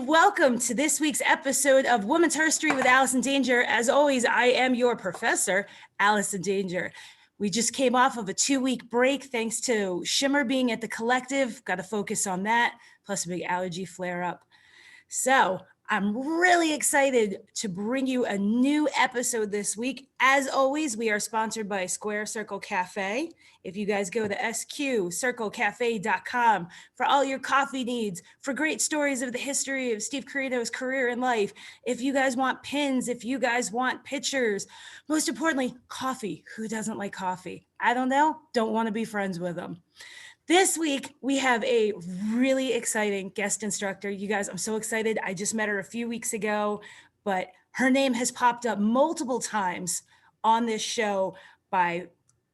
welcome to this week's episode of Women's History with Allison Danger. As always, I am your professor, Allison Danger. We just came off of a 2-week break thanks to Shimmer being at the collective. Got to focus on that, plus a big allergy flare-up. So I'm really excited to bring you a new episode this week. As always, we are sponsored by Square Circle Cafe. If you guys go to sqcirclecafe.com for all your coffee needs, for great stories of the history of Steve Carito's career and life, if you guys want pins, if you guys want pictures, most importantly, coffee. Who doesn't like coffee? I don't know. Don't want to be friends with them. This week, we have a really exciting guest instructor. You guys, I'm so excited. I just met her a few weeks ago, but her name has popped up multiple times on this show by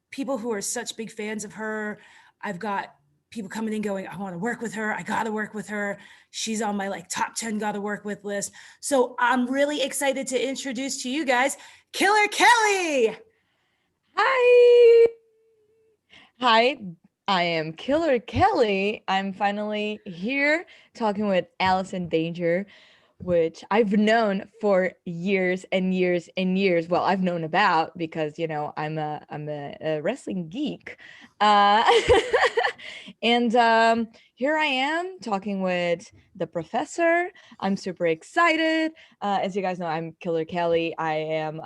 people who are such big fans of her. I've got people coming in going, I want to work with her. I got to work with her. She's on my top 10 got to work with list. So I'm really excited to introduce to you guys, Killer Kelly. Hi. Hi. I am Killer Kelly. I'm finally here talking with Allison Danger, which I've known for years and years and years. Well, I've known about because I'm a wrestling geek, and here I am talking with the professor. I'm super excited. As you guys know, I'm Killer Kelly. I'm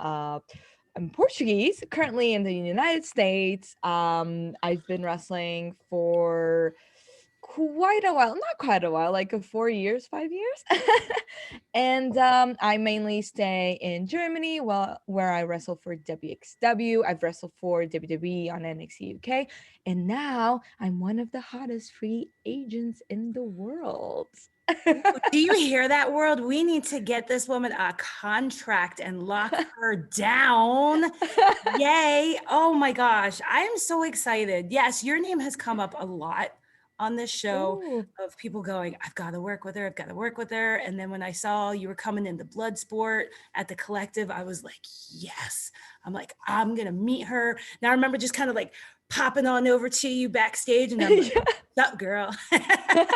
Portuguese, currently in the United States. I've been wrestling for quite a while, not quite a while, like 4 years, 5 years. And I mainly stay in Germany, where I wrestle for WXW. I've wrestled for WWE on NXT UK. And now I'm one of the hottest free agents in the world. Do you hear that, world? We need to get this woman a contract and lock her down. Yay. Oh my gosh. I am so excited. Yes, your name has come up a lot on this show. Ooh. Of people going, I've got to work with her. I've got to work with her. And then when I saw you were coming into Bloodsport at the collective, I was like, yes. I'm like, I'm going to meet her. Now I remember just kind of popping on over to you backstage and I'm like, Yeah. what's up, girl? I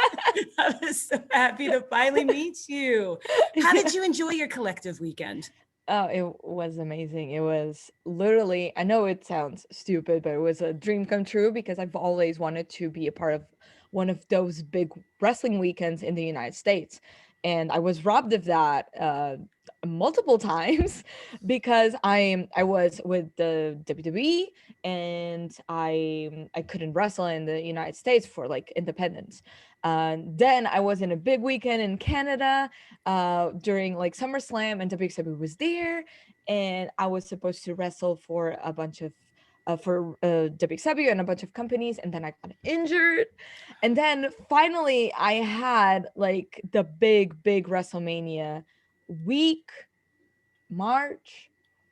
was so happy to finally meet you. How did you enjoy your collective weekend? Oh, it was amazing. It was literally, I know it sounds stupid, but it was a dream come true because I've always wanted to be a part of one of those big wrestling weekends in the United States. And I was robbed of that multiple times because I was with the WWE and I couldn't wrestle in the United States for independence. Then I was in a big weekend in Canada during SummerSlam, and WXW was there, and I was supposed to wrestle for a bunch of for WXW and a bunch of companies, and then I got injured, and then finally I had the big WrestleMania week, March.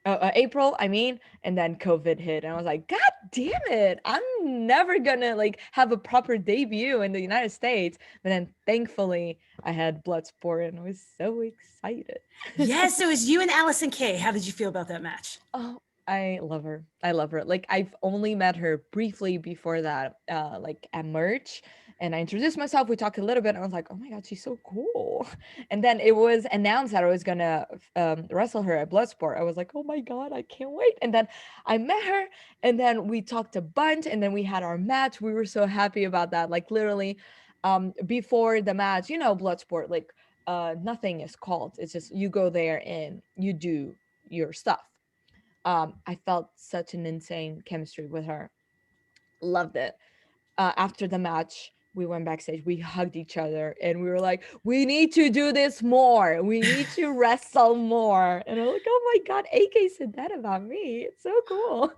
April, I mean, and then COVID hit, and I was like, God damn it, I'm never gonna have a proper debut in the United States. But then thankfully I had Bloodsport, and I was so excited. Yes, it was you and Allison Kay. How did you feel about that match? Oh, I love her. I love her. I've only met her briefly before that, at merch. And I introduced myself. We talked a little bit. And I was like, oh my God, she's so cool. And then it was announced that I was gonna wrestle her at Bloodsport. I was like, oh my God, I can't wait. And then I met her, and then we talked a bunch, and then we had our match. We were so happy about that. Literally, before the match, Bloodsport, nothing is called. It's just you go there and you do your stuff. I felt such an insane chemistry with her. Loved it. After the match, we went backstage. We hugged each other, and we were like, "We need to do this more. We need to wrestle more." And I'm like, "Oh my God, AK said that about me. It's so cool."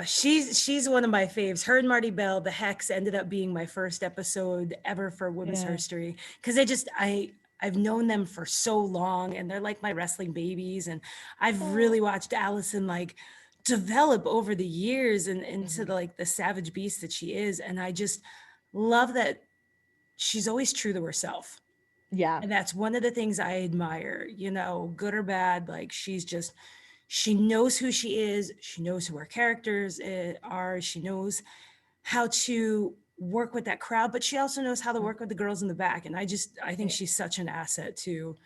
She's one of my faves. Her and Marty Bell, the Hex, ended up being my first episode ever for Women's Yeah. History because I've known them for so long, and they're like my wrestling babies, and I've really watched Allison develop over the years and into the savage beast that she is, and I just love that she's always true to herself. Yeah. And that's one of the things I admire, good or bad. She knows who she is. She knows who her characters are. She knows how to work with that crowd, but she also knows how to work with the girls in the back. And I think Yeah. she's such an asset to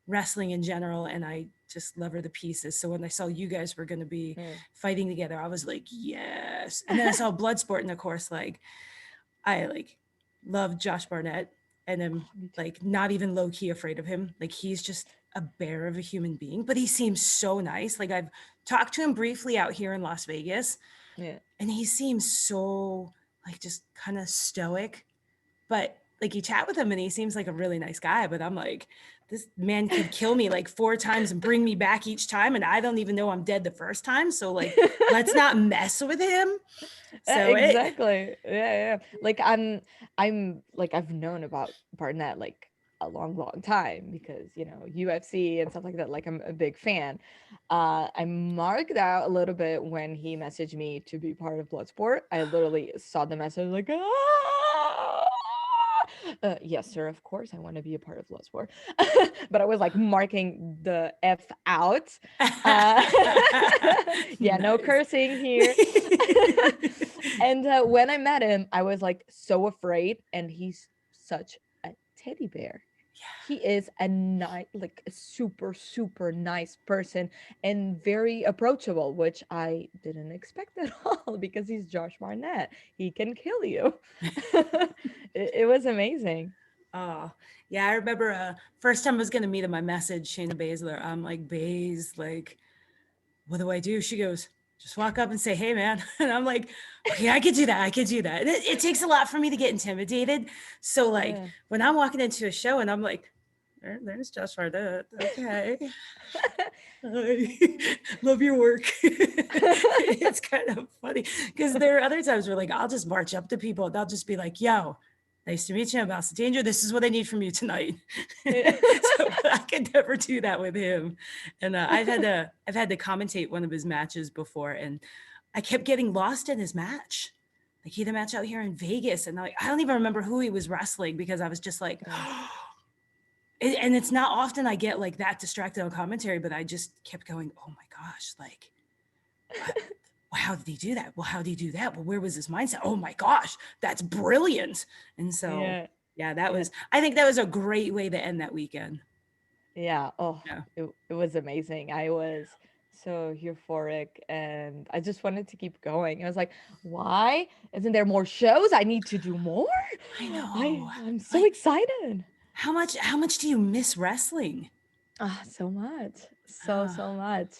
wrestling in general. And I just love her to pieces. So when I saw you guys were going to be Yeah. fighting together, I was like, yes. And then I saw Bloodsport, and of course, like, I like love Josh Barnett, and I'm Me too. like not even low key afraid of him. Like, he's just a bear of a human being, but he seems so nice. Like, I've talked to him briefly out here in Las Vegas, Yeah. and he seems so like just kind of stoic, but like, you chat with him and he seems like a really nice guy, but I'm like, this man could kill me like 4 times and bring me back each time, and I don't even know I'm dead the first time, so like, let's not mess with him. So it Exactly. Yeah, yeah. Like I'm like I've known about Barnett like a long, long time because UFC and stuff like that. Like I'm a big fan. I marked out a little bit when he messaged me to be part of Bloodsport. I literally saw the message like, ah! Yes, sir. Of course, I want to be a part of Bloodsport, but I was like marking the F out. Uh, yeah, no nice. cursing here. And when I met him, I was like so afraid, and he's such a teddy bear. He is like a super, super nice person and very approachable, which I didn't expect at all because he's Josh Barnett. He can kill you. It was amazing. Oh, yeah, I remember first time I was gonna meet him, I messaged Shayna Baszler. I'm like, Baze, like, what do I do? She goes, just walk up and say, hey, man. And I'm like, okay, I could do that. I could do that. And it takes a lot for me to get intimidated. So, like, Yeah. when I'm walking into a show and I'm like, there's Josh Barnett. Okay. Hi. Love your work. It's kind of funny because there are other times where, like, I'll just march up to people and they'll just be like, yo, nice to meet you. I'm Mouse Danger. This is what I need from you tonight. So I could never do that with him. And I've had to commentate one of his matches before, and I kept getting lost in his match. Like, he had a match out here in Vegas, and I don't even remember who he was wrestling because I was just like, Yeah. and it's not often I get like that distracted on commentary, but I just kept going, oh my gosh, like, well, how did he do that? Well, how did he do that? Well, where was his mindset? Oh my gosh, that's brilliant. And so, Yeah. yeah, Yeah. I think that was a great way to end that weekend. Yeah. Oh, Yeah. it was amazing. I was so euphoric and I just wanted to keep going. I was like, why isn't there more shows? I need to do more. I know. I'm so Like, excited. how much do you miss wrestling? Ah, so much. Ah, So much.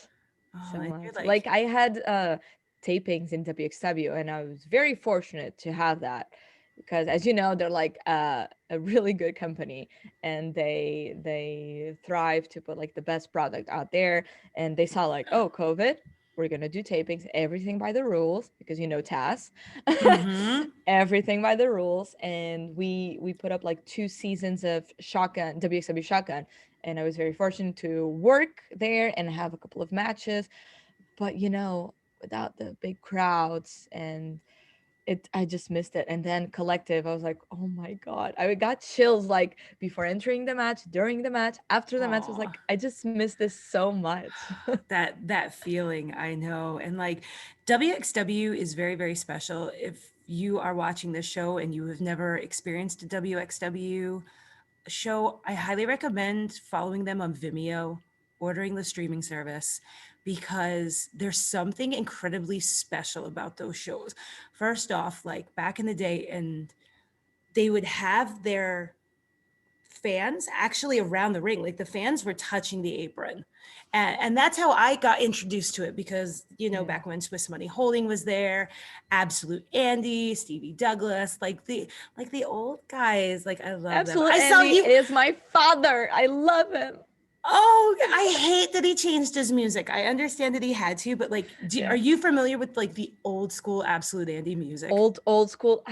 oh, So and much. you're like, Like I had tapings in WXW and I was very fortunate to have that because as you know, they're like a really good company and they thrive to put like the best product out there and they saw like, oh, COVID, we're gonna do tapings, everything by the rules because Taz. mm-hmm. Everything by the rules. And we put up like 2 seasons of Shotgun, WXW Shotgun, and I was very fortunate to work there and have a couple of matches. But without the big crowds and I just missed it. And then Collective, I was like, oh my god, I got chills like before entering the match, during the match, after the match. I was Oh, like, I just missed this so much. that feeling, I know. And like, WXW is very, very special. If you are watching this show and you have never experienced a WXW show, I highly recommend following them on Vimeo, ordering the streaming service, because there's something incredibly special about those shows. First off, like, back in the day, and they would have their fans actually around the ring, like the fans were touching the apron. And that's how I got introduced to it, because Yeah. back when Swiss Money Holding was there, Absolute Andy, Stevie Douglas, like the old guys, like, I love them. Absolute I saw Andy you. is my father. I love him. Oh, I hate that he changed his music. I understand that he had to, but like, Yeah. are you familiar with like the old school Absolute Andy music? Old school.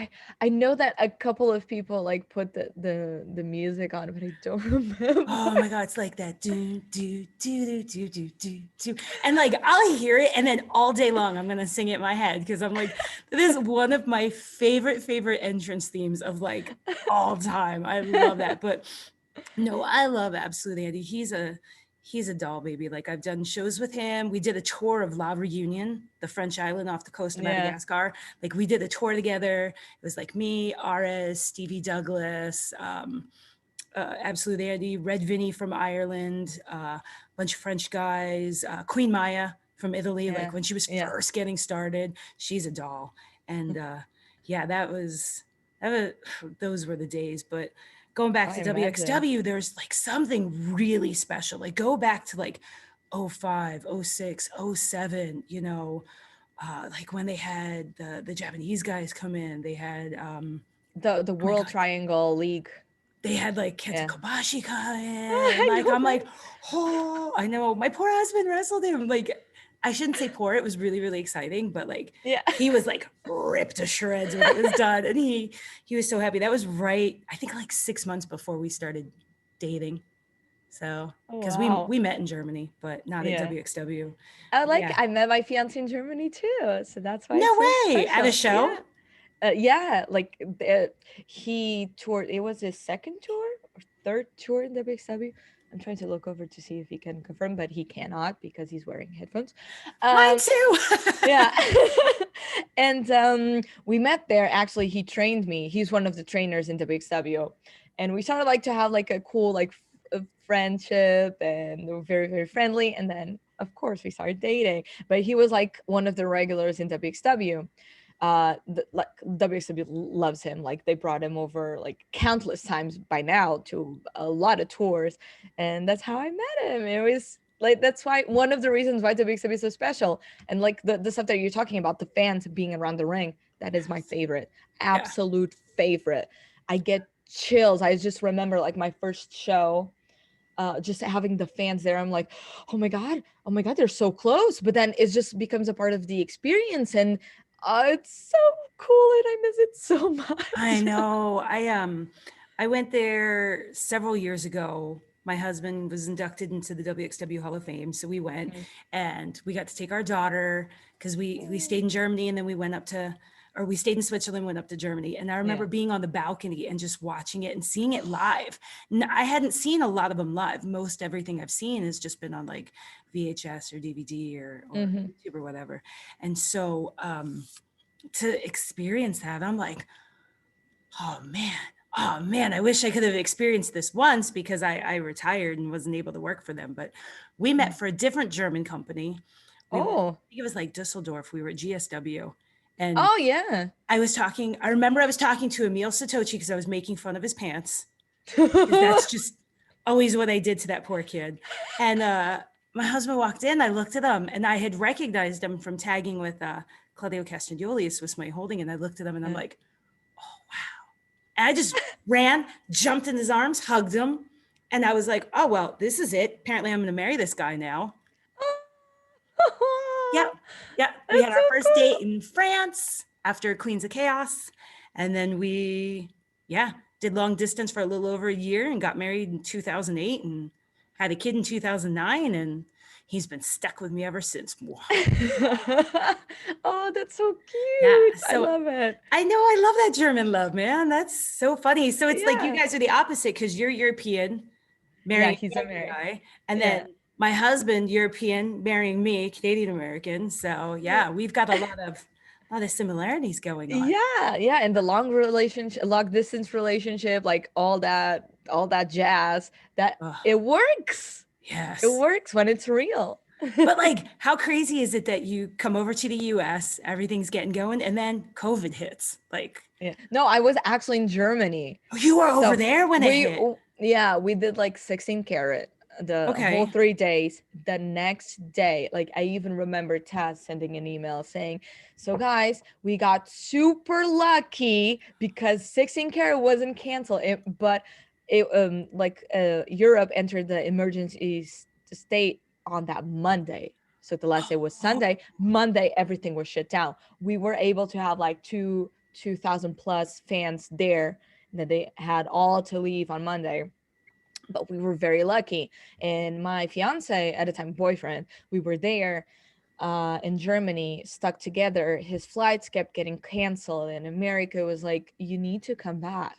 I know that a couple of people like put the music on, but I don't remember. Oh my God, it's like that do do do do do do do do. And like, I'll hear it, and then all day long I'm gonna sing it in my head, because I'm like, this is one of my favorite entrance themes of like all time. I love that. But no, I love Absolute Andy. he's a doll baby. Like I've done shows with him. We did a tour of La Reunion, the French island off the coast of Yeah. Madagascar. Like we did a tour together. It was like me, Aris, Stevie Douglas, Absolute Andy, Red Vinny from Ireland, a bunch of French guys, Queen Maya from Italy. Like Yeah. when she was Yeah. first getting started, she's a doll. And yeah, that was, those were the days. But going back I to imagine. WXW, there's like something really special. Like go back to like '05, '06, '07, you know, like when they had the Japanese guys come in, they had, The oh my World God, Triangle League. they had like Kenta Yeah. Kobashi come in. I Like, know, I'm right? like, oh, I know my poor husband wrestled him. Like, I shouldn't say poor. It was really, really exciting, but like, Yeah. he was like ripped to shreds when it was done. And he was so happy. That was right, I think like 6 months before we started dating. So, Oh, because wow. we met in Germany, but not at Yeah. WXW. Like Yeah. I met my fiance in Germany too, so that's why No it's so way. At a special. show? Yeah. Yeah, like he toured. It was his second tour or third tour in WXW. I'm trying to look over to see if he can confirm, but he cannot because he's wearing headphones. Mine Um, too. yeah, and we met there. Actually, he trained me. He's one of the trainers in WXW, and we started like to have like a cool like friendship, and we were very very friendly. And then of course we started dating. But he was like one of the regulars in WXW. Like WXW loves him. Like they brought him over like countless times by now to a lot of tours, and that's how I met him. It was like that's why one of the reasons why WXW is so special. And like the stuff that you're talking about, the fans being around the ring, that is my favorite, Yeah. absolute favorite. I get chills. I just remember like my first show, just having the fans there. I'm like, oh my god, they're so close. But then it just becomes a part of the experience, and it's so cool, and I miss it so I much. know. I went there several years ago. My husband was inducted into the WXW Hall of Fame, so we went Mhm. and we got to take our daughter because we stayed in Germany and then we went up to, or we stayed in Switzerland, went up to Germany. And I remember Yeah. being on the balcony and just watching it and seeing it live. I hadn't seen a lot of them live. Most everything I've seen has just been on like VHS or DVD or Hmm. YouTube or whatever. And so to experience that, I'm like, oh man, oh man, I wish I could have experienced this once because I retired and wasn't able to work for them. But we met for a different German company. We were, I Oh. think it was like Dusseldorf. We were at GSW. And Oh yeah. I remember I was talking to Emil Satochi because I was making fun of his pants because that's just always what I did to that poor kid. And my husband walked in, I looked at him and I had recognized him from tagging with Claudio Castagnoli, was my holding. And I looked at him and I'm Yeah. like, and I just ran, jumped in his arms, hugged him. And I was like, oh, well, this is it. Apparently, I'm going to marry this guy now. Yeah. Yeah. We had That's so our first date cool. in France after Queens of Chaos. And then yeah, did long distance for a little over a year and got married in 2008 and had a kid in 2009. And he's been stuck with me ever since. Oh, that's so Yeah. cute. I So love it. I know I love that German love, man. That's so funny. So it's like you Yeah. guys are the opposite because you're European, Yeah, marrying he's a German American. guy, and Yeah. then my husband, European, marrying me, Canadian American. So Yeah. yeah, we've got a lot of similarities going on. Yeah, yeah, and the long relationship, long distance relationship, like all that jazz, that Ugh, it works. It yes. works when it's real. But like, how crazy is it that you come over to the US, everything's getting going, and then COVID hits? Like, Yeah. No, I was actually in Germany. you were over So there when it hit. yeah, we did like 16 carat the whole Okay. 3 days. The next day, like I even remember Taz sending an email saying, so guys, we got super lucky because 16 carat wasn't canceled, but it like Europe entered the emergency state on that Monday. So the last day was Oh, Sunday. Monday, everything was shut down. We were able to have like 2,000 plus fans there that they had all to leave on Monday. But we were very lucky. And my fiance, at the time boyfriend, we were there in Germany, stuck together. His flights kept getting canceled, and America was like, you need to come back.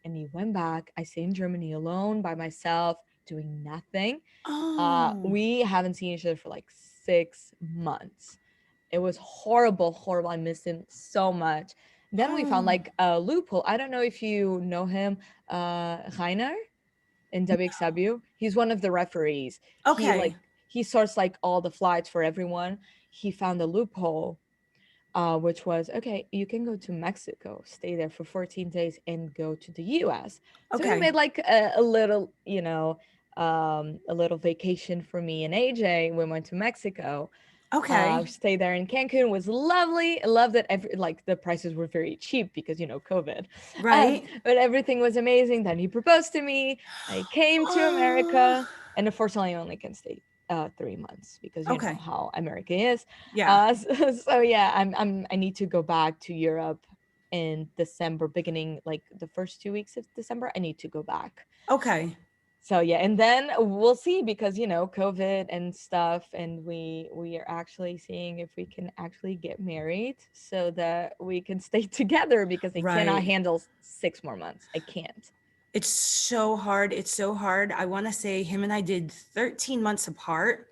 And he went back. I stayed in Germany alone by myself, doing nothing. Oh, We haven't seen each other for like 6 months. It was horrible, horrible. I missed him so much. Then we found oh, like a loophole. I don't know if you know him, Rainer in WXW. He's one of the referees. okay, He sorts like all the flights for everyone. He found a loophole, which was okay, you can go to Mexico, stay there for 14 days, and go to the US. So we okay, made like a little, a little vacation for me and AJ. We went to Mexico, okay, stayed there in Cancun. Was lovely. I loved it. Like the prices were very cheap because COVID, right. but everything was amazing. Then he proposed to me. I came to Oh, America, and unfortunately, I only can stay 3 months because you know okay, how America is. yeah, So yeah, I need to go back to Europe in December, beginning like the first 2 weeks of December. I need to go back. okay. So yeah, and then we'll see because COVID and stuff, and we are actually seeing if we can actually get married so that we can stay together because I cannot Right. handle 6 more months. I can't. It's so hard. It's so hard. I want to say him and I did 13 months apart.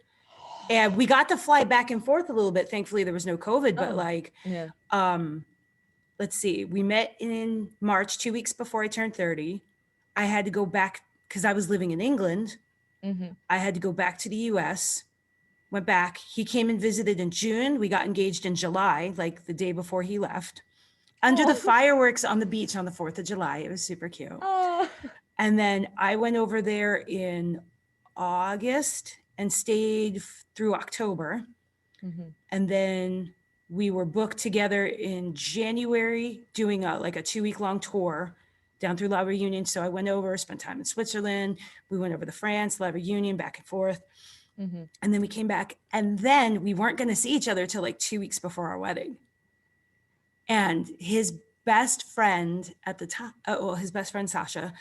And we got to fly back and forth a little bit. Thankfully, there was no COVID, but Oh, like, yeah. um, let's see, we met in March, 2 weeks before I turned 30. I had to go back because I was living in England. Mm-hmm. I had to go back to the US, went back. He came and visited in June. We got engaged in July, like the day before he left, under the Oh, fireworks on the beach on the 4th of July. It was super cute. oh. And then I went over there in August and stayed through October. Mm-hmm. And then we were booked together in January doing like a 2 week long tour down through La Reunion. So I went over, spent time in Switzerland. We went over to France, La Reunion, back and forth. Mm-hmm. And then we came back. And then we weren't going to see each other till like 2 weeks before our wedding. And his best friend at the time, well, his best friend Sasha,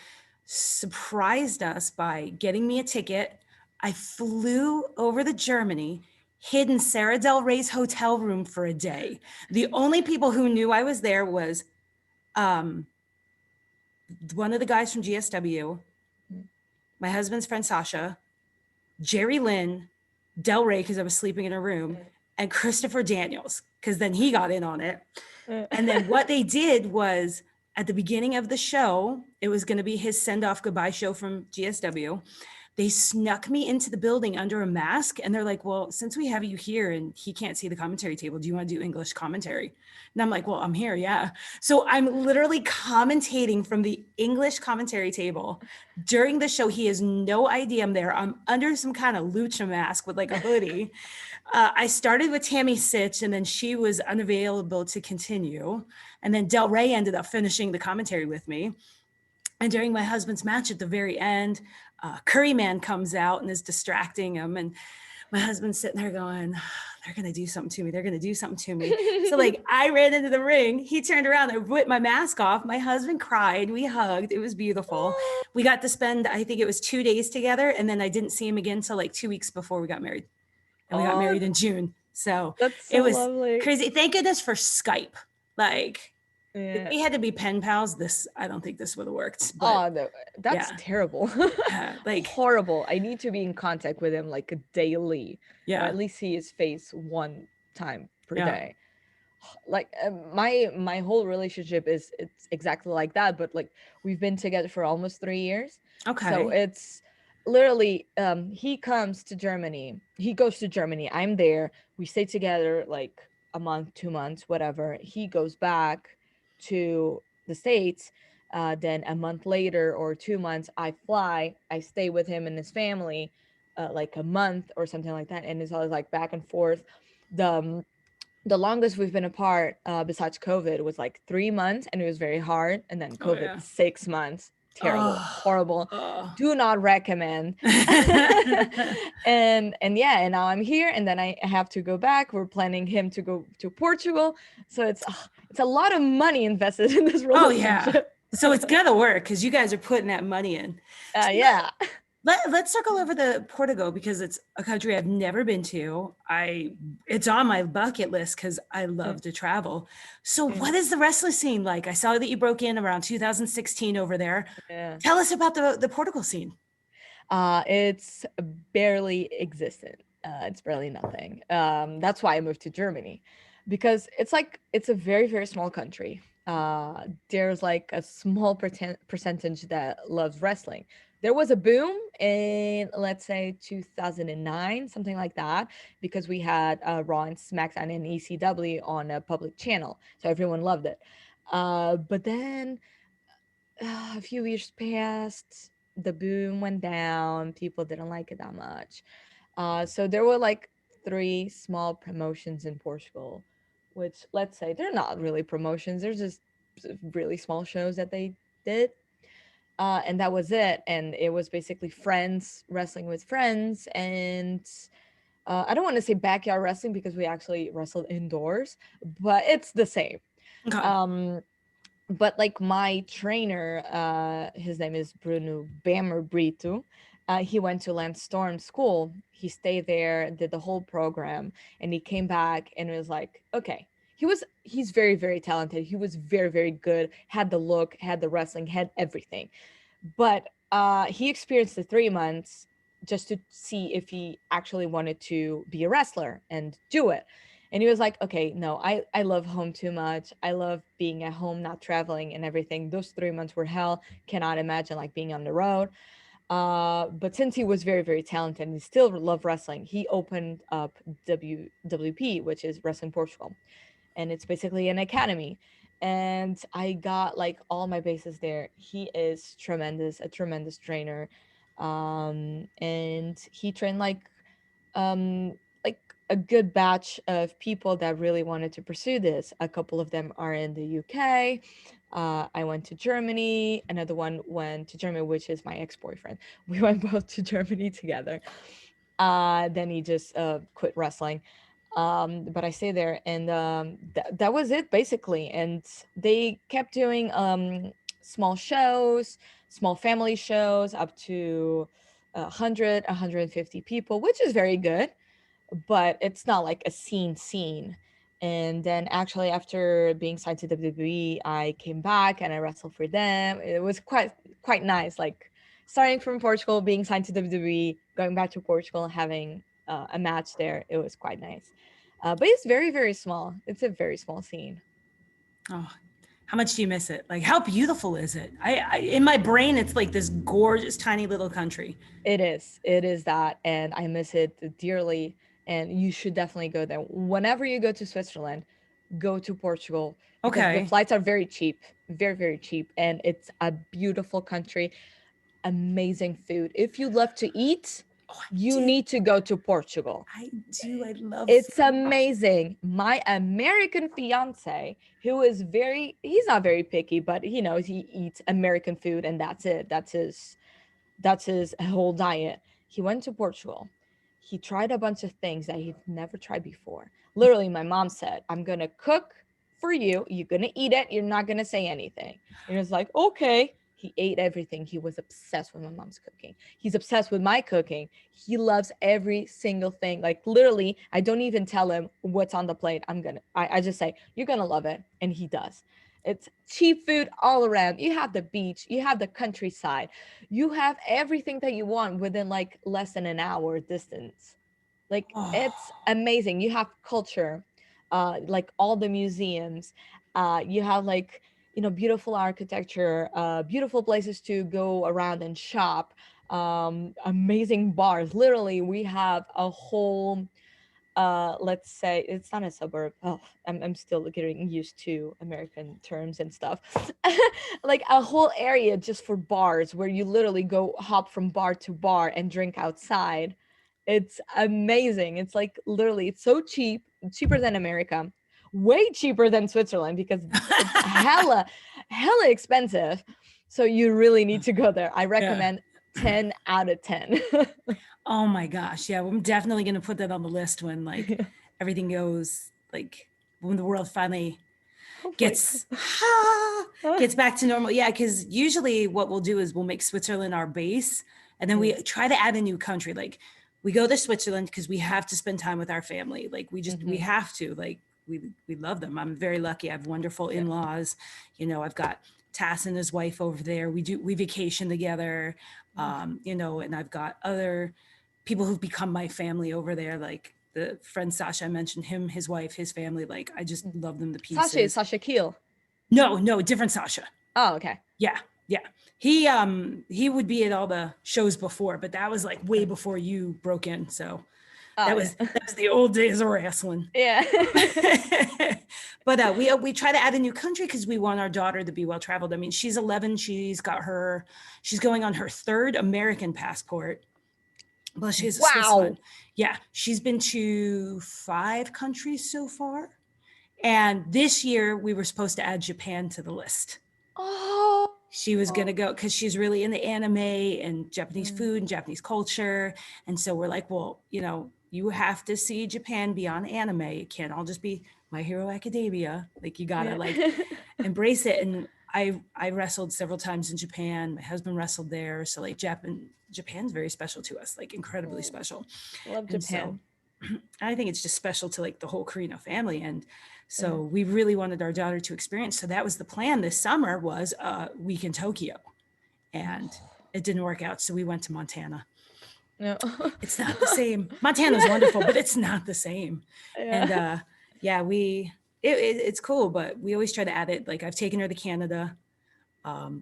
surprised us by getting me a ticket. I flew over to Germany, hid in Sarah Del Rey's hotel room for a day. The only people who knew I was there was um, one of the guys from GSW, my husband's friend Sasha, Jerry Lynn, Del Rey, because I was sleeping in a room, and Christopher Daniels, because then he got in on it. And then what they did was at the beginning of the show, it was going to be his send off goodbye show from GSW. They snuck me into the building under a mask. And they're like, well, since we have you here and he can't see the commentary table, do you want to do English commentary? And I'm like, well, I'm here. Yeah. So I'm literally commentating from the English commentary table during the show. He has no idea I'm there. I'm under some kind of lucha mask with like a hoodie. I started with Tammy Sitch, and then she was unavailable to continue. And then Del Rey ended up finishing the commentary with me. And during my husband's match at the very end, Curry Man comes out and is distracting him. And my husband's sitting there going, they're going to do something to me. They're going to do something to me. So like I ran into the ring. He turned around. I whipped my mask off. My husband cried. We hugged. It was beautiful. We got to spend, I think it was 2 days together. And then I didn't see him again until like 2 weeks before we got married. And we got Oh, married in June. So that's it so was lovely. crazy. Thank goodness for Skype. Like if Yeah. we had to be pen pals, I don't think this would have worked. But Oh no, that's yeah, terrible. like, Horrible. I need to be in contact with him like daily, or yeah, at least see his face one time per yeah. day. Like my whole relationship is it's exactly like that, but like we've been together for almost 3 years, so Okay. it's literally he comes to Germany, he goes to Germany, I'm there, we stay together like a month, 2 months, whatever. He goes back to the States, then a month later or 2 months I fly, I stay with him and his family like a month or something like that, and it's always like back and forth. The longest we've been apart besides COVID was like 3 months, and it was very hard, and then Oh COVID yeah. 6 months, terrible, Oh. horrible, Oh. do not recommend. And yeah, and now I'm here, and then I have to go back. We're planning him to go to Portugal, so it's a lot of money invested in this Oh yeah. relationship. So it's gonna work because you guys are putting that money in. So Yeah. let's circle over to Portugal because it's a country I've never been to. It's on my bucket list because I love to travel. So Yeah. what is the wrestling scene like? I saw that you broke in around 2016 over there. Yeah. Tell us about the Portugal scene. It's barely existent. It's barely nothing. That's why I moved to Germany, because it's a very very small country. There's like a small percentage that loves wrestling. There was a boom in, let's say, 2009, something like that, because we had Raw and SmackDown and ECW on a public channel, so everyone loved it. But then a few years passed, the boom went down, people didn't like it that much. So there were like three small promotions in Portugal, which, let's say, they're not really promotions, they're just really small shows that they did. And that was it. And it was basically friends wrestling with friends. And I don't want to say backyard wrestling because we actually wrestled indoors, but it's the same. Okay. Um, but like my trainer, his name is Bruno Bammer Brito. He went to Lance Storm school. He stayed there, did the whole program, and he came back and was like, okay. He's very very talented. He was very very good. Had the look, had the wrestling, had everything. But he experienced the 3 months just to see if he actually wanted to be a wrestler and do it. And he was like, okay, no, I love home too much. I love being at home, not traveling and everything. Those 3 months were hell. Cannot imagine like being on the road. But since he was very, very talented and he still loved wrestling, he opened up WWP, which is Wrestling Portugal. And it's basically an academy. And I got like all my bases there. He is tremendous, a tremendous trainer. And he trained like a good batch of people that really wanted to pursue this. A couple of them are in the UK. I went to Germany. Another one went to Germany, which is my ex-boyfriend. We went both to Germany together. Then he just quit wrestling. But I stayed there, and that was it basically. And they kept doing small shows, small family shows, up to 100, 150 people, which is very good, but it's not like a scene. And then actually after being signed to WWE, I came back and I wrestled for them. It was quite nice, like starting from Portugal, being signed to WWE, going back to Portugal and having a match there. It was quite nice. But it's very very small. It's a very small scene. Oh, how much do you miss it? Like, how beautiful is it? In my brain, it's like this gorgeous, tiny little country. It is that, and I miss it dearly. And you should definitely go there whenever you go to Switzerland. Go to Portugal because the Okay. flights are very cheap, very very cheap, and it's a beautiful country. Amazing food. If you love to eat, Oh, I you do. need to go to Portugal. I do. I love It's food. amazing. My American fiance, who is he's not very picky, but he knows he eats American food and that's it. That's his whole diet. He went to Portugal. He tried a bunch of things that he'd never tried before. Literally, my mom said, I'm going to cook for you. You're going to eat it. You're not going to say anything. And he was like, okay. He ate everything. He was obsessed with my mom's cooking. He's obsessed with my cooking. He loves every single thing. Like literally, I don't even tell him what's on the plate. I just say, you're going to love it. And he does. It's cheap food all around. You have the beach, you have the countryside, you have everything that you want within like less than an hour distance. Like Oh, it's amazing. You have culture, like all the museums. You have like beautiful architecture, beautiful places to go around and shop. Amazing bars. Literally, we have a whole let's say it's not a suburb. Oh, I'm still getting used to American terms and stuff. Like a whole area just for bars where you literally go hop from bar to bar and drink outside. It's amazing. It's like literally it's so cheap, cheaper than America, way cheaper than Switzerland because it's hella expensive. So you really need to go there. I yeah. recommend 10 out of 10. Oh my gosh. Yeah. I'm definitely going to put that on the list when like everything goes like when the world finally Hopefully. gets gets back to normal. Yeah, because usually what we'll do is we'll make Switzerland our base, and then we try to add a new country. Like we go to Switzerland because we have to spend time with our family. Like we Mm-hmm. have to. Like we love them. I'm very lucky. I have wonderful Yeah. in-laws. I've got Tass and his wife over there. We vacation together. You know, and I've got other people who've become my family over there, like the friend Sasha, I mentioned him, his wife, his family. Like, I just love them to Sasha is pieces. Sasha Keel. No, different Sasha. Oh, okay. Yeah, yeah. He would be at all the shows before, but that was like way before you broke in. So Oh, that was the old days of wrestling. yeah. But we try to add a new country because we want our daughter to be well traveled. I mean, she's 11. She's going on her third American passport. Well, she has a Swiss Wow. one. Yeah, she's been to 5 countries so far. And this year we were supposed to add Japan to the list. Oh. She was going to go because she's really into anime and Japanese food and Japanese culture. And so we're like, well, you know, you have to see Japan beyond anime. It can't all just be My Hero Academia. Like, you gotta like embrace it. And I wrestled several times in Japan. My husband wrestled there. So like Japan's very special to us, like incredibly special. Love And Japan. so I think it's just special to like the whole Carino family. And so we really wanted our daughter to experience. So that was the plan this summer, was a week in Tokyo. And it didn't work out. So we went to Montana. No. It's not the same. Montana's wonderful, but it's not the same. Yeah. And it's cool, but we always try to add it. Like, I've taken her to Canada,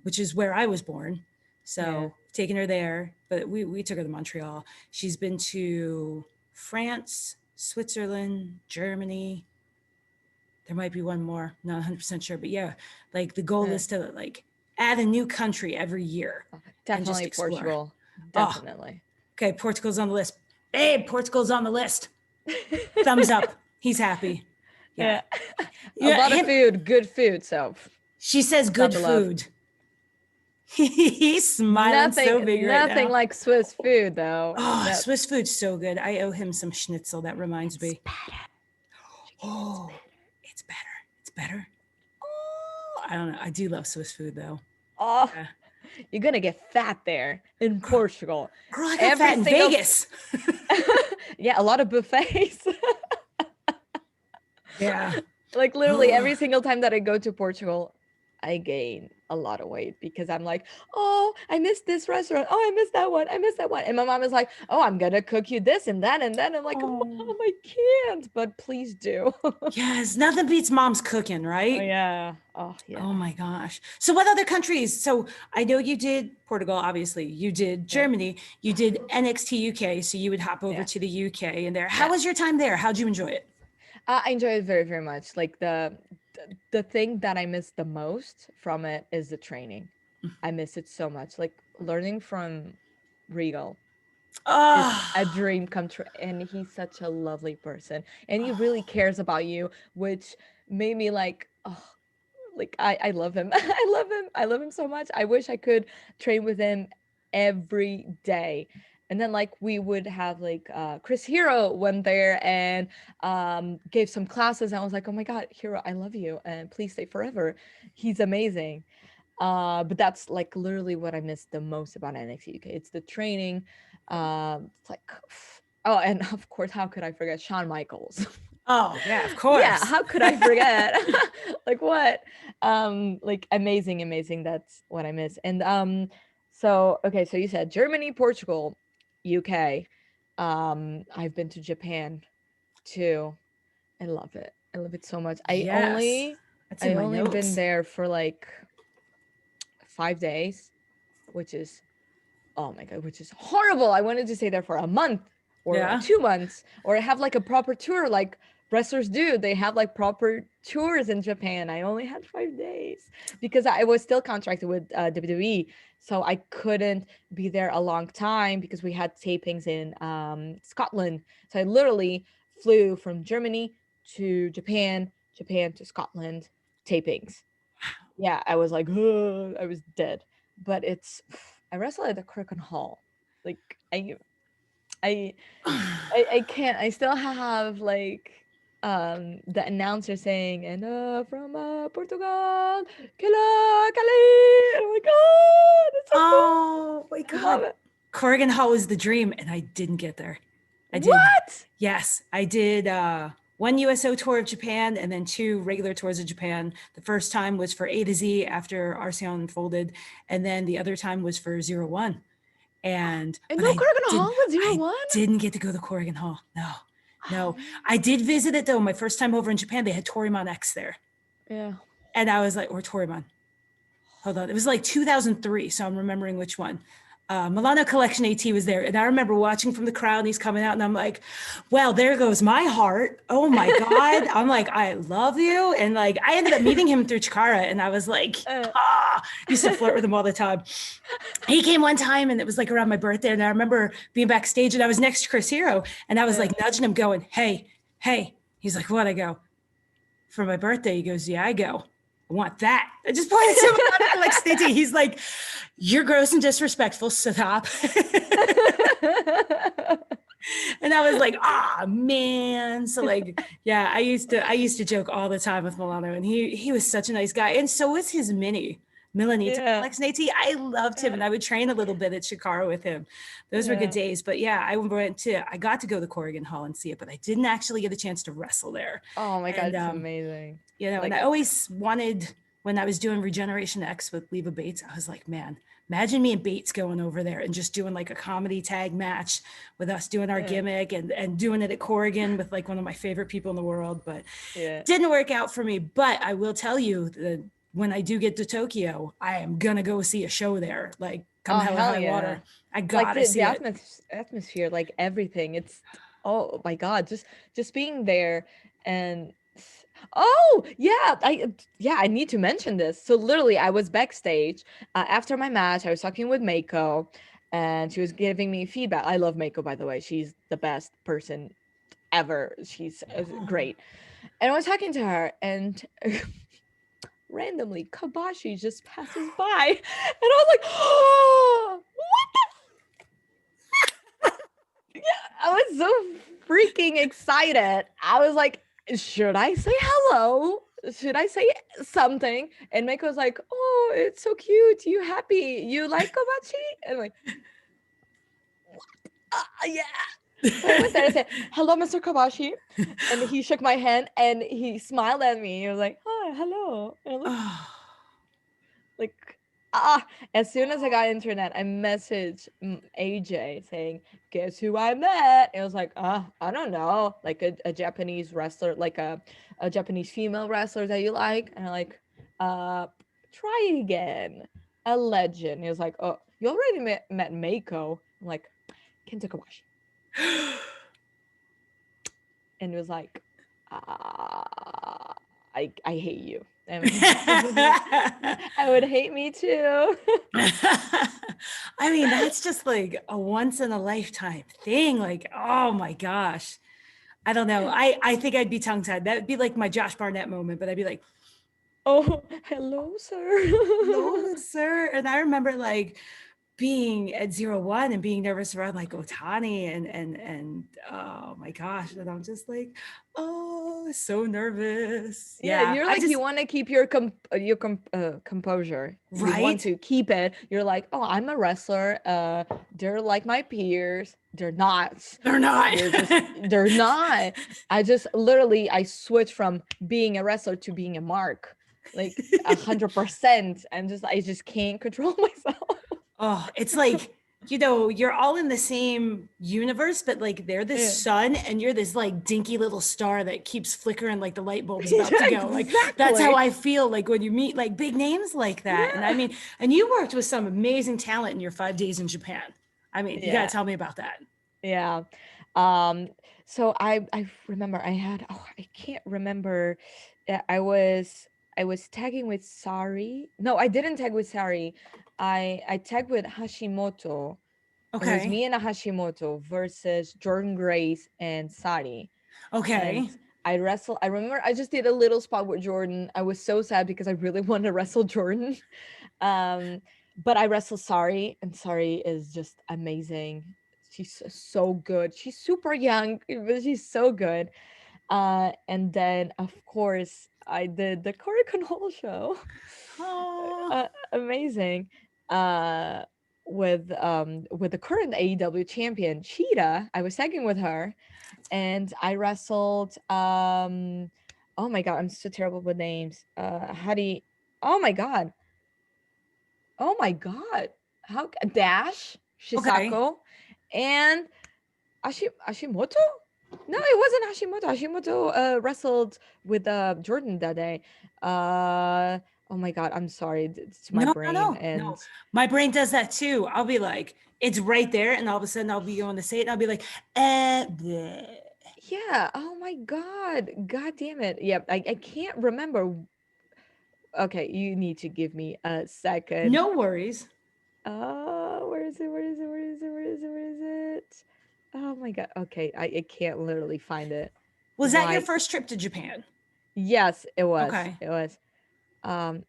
which is where I was born. So taken her there, but we took her to Montreal. She's been to France, Switzerland, Germany. There might be one more, not 100% sure, but yeah, like the goal is to like add a new country every year. Definitely Portugal. Definitely. Okay, Portugal's on the list. Babe, Portugal's on the list. Thumbs up. He's happy. Yeah. A lot of food, good food. So she says good food. He's smiling so big right now. Nothing like Swiss food, though. Oh, Swiss food's so good. I owe him some schnitzel. That reminds me. Oh, it's better. It's better. Oh, I don't know. I do love Swiss food, though. Oh, you're gonna get fat there in Portugal. Girl, I got fat in Vegas. Yeah, a lot of buffets. Yeah. Like, literally every single time that I go to Portugal, I gain a lot of weight because I'm like, oh, I missed this restaurant. Oh, I missed that one. I missed that one. And my mom is like, oh, I'm gonna cook you this and that and then. I'm like, oh, Mom, I can't, but please do. Yes, nothing beats mom's cooking, right? Oh, yeah. Oh, yeah. Oh my gosh. So what other countries? So I know you did Portugal, obviously. You did Germany. You did NXT UK. So you would hop over to the UK and there. How was your time there? How'd you enjoy it? I enjoy it very, very much. Like, the thing that I miss the most from it is the training. I miss it so much. Like, learning from Regal is a dream come true. And he's such a lovely person. And he really cares about you, which made me like, oh, like I love him. I love him. I love him so much. I wish I could train with him every day. And then like we would have like Chris Hero went there and gave some classes. And I was like, oh my God, Hero, I love you. And please stay forever. He's amazing. But that's like literally what I miss the most about NXT UK. It's the training. It's like, oh, and of course, how could I forget Shawn Michaels? Oh, yeah, of course. Yeah, how could I forget? Like, what? Like, amazing. That's what I miss. And so okay, so you said Germany, Portugal, UK. I've been to Japan too. I love it. I love it so much. I only been there for like 5 days, which is, oh my God, which is horrible. I wanted to stay there for a month or 2 months, or have like a proper tour like wrestlers do. They have like proper tours in Japan. I only had 5 days because I was still contracted with WWE. So I couldn't be there a long time because we had tapings in Scotland. So I literally flew from Germany to Japan to Scotland, tapings. Yeah, I was like, I was dead. But I wrestled at the Kirken Hall. Like, I can't. I still have like the announcer saying, and from Portugal, Kila Kali. Oh my God, it's so cool. My God. Corrigan Hall was the dream, and I didn't get there. I did. What? Yes, I did 1 USO tour of Japan and then 2 regular tours of Japan. The first time was for A to Z after Arceon folded, and then the other time was for 01. And no Corrigan Hall with I 01? didn't get to go to Corrigan Hall. No, no. Oh, I did visit it though. My first time over in Japan, they had Torimon X there. yeah. And I was like, or Torimon. Hold on. It was like 2003. So I'm remembering which one. Milano Collection AT was there. And I remember watching from the crowd and he's coming out and I'm like, well, there goes my heart. Oh my God. I'm like, I love you. And like, I ended up meeting him through Chikara and I was like, used to flirt with him all the time. He came one time and it was like around my birthday. And I remember being backstage and I was next to Chris Hero and I was like nudging him going, hey, hey. He's like, what? I go, for my birthday. He goes, yeah, I go, I want that. I just pointed to him like Stitty. He's like, you're gross and disrespectful. Stop. And I was like, man. So like, yeah, I used to joke all the time with Milano and he was such a nice guy. And so was his Milanita, Alex Nate. I loved him and I would train a little bit at Shikara with him. Those were good days. But yeah, I got to go to Corrigan Hall and see it, but I didn't actually get a chance to wrestle there. Oh my God, it's amazing. You know, like, and I always wanted, when I was doing Regeneration X with Leva Bates, I was like, man, imagine me and Bates going over there and just doing like a comedy tag match with us doing our gimmick and doing it at Corrigan with like one of my favorite people in the world. But didn't work out for me. But I will tell you that when I do get to Tokyo, I am gonna go see a show there. Like come hell or high water. I gotta see the atmosphere, like everything. It's oh my God, just being there and I need to mention this. So literally I was backstage after my match. I was talking with Meiko and she was giving me feedback. I love Meiko, by the way. She's the best person ever. She's great. And I was talking to her and randomly Kabashi just passes by and I was like, oh, what the I was so freaking excited. I was like, should I say hello? Should I say something? And Meiko was like, oh, it's so cute. You happy? You like Kobachi? And I'm like, what? Yeah. So I went there and said, hello, Mr. Kobashi. And he shook my hand and he smiled at me. He was like, hi, hello. And I was like, as soon as I got internet, I messaged AJ saying, guess who I met? And I was like, I don't know, like a Japanese wrestler, like a Japanese female wrestler that you like. And I'm like, try it again. A legend. He was like, oh, you already met Meiko. I'm like, Kenta Kobashi. And he was like, I hate you. I would hate me too. I mean, that's just like a once in a lifetime thing. Like, oh my gosh. I don't know. I think I'd be tongue tied. That'd be like my Josh Barnett moment, but I'd be like, oh, hello, sir. Hello, sir. And I remember like being at 01 and being nervous around like Otani and oh my gosh. And I'm just like, oh, so nervous. Yeah, you're like, you want to keep your composure. Right. You want to keep it. You're like, oh, I'm a wrestler. They're like my peers. They're not. They're not. They're not. I switched from being a wrestler to being a mark, like 100%. I just can't control myself. Oh, it's like, you know, you're all in the same universe, but like they're the sun and you're this like dinky little star that keeps flickering like the light bulb's about to go. Like that's how I feel like when you meet like big names like that. And I mean, and you worked with some amazing talent in your 5 days in Japan. I mean, you gotta tell me about that. Yeah. So I remember I can't remember. I was tagging with Sari. No, I didn't tag with Sari. I tagged with Hashimoto. Okay. It was me and a Hashimoto versus Jordan Grace and Sari. Okay. And I remember I just did a little spot with Jordan. I was so sad because I really wanted to wrestle Jordan. But I wrestled Sari, and Sari is just amazing. She's so good. She's super young, but she's so good. And then of course I did the Korakuen Hall show. Amazing. With the current AEW champion Cheetah. I was tagging with her, and I wrestled. Oh my God, I'm so terrible with names. Oh my God. How Dash? Okay. Shisako, and Hashimoto? No, it wasn't Hashimoto. Hashimoto wrestled with Jordan that day. Oh my god, I'm sorry. It's my No, no, brain no, and no. My brain does that too. I'll be like, it's right there, and all of a sudden I'll be going to say it, and I'll be like, bleh. yeah. Oh my god. God damn it. Yep. I can't remember. Okay, you need to give me a second. No worries. Where is it? Where is it? Where is it? Where is it? Where is it? Oh my god. Okay, I can't literally find it. Was that your Why? first trip to Japan? Yes, it was. Okay. It was. Um.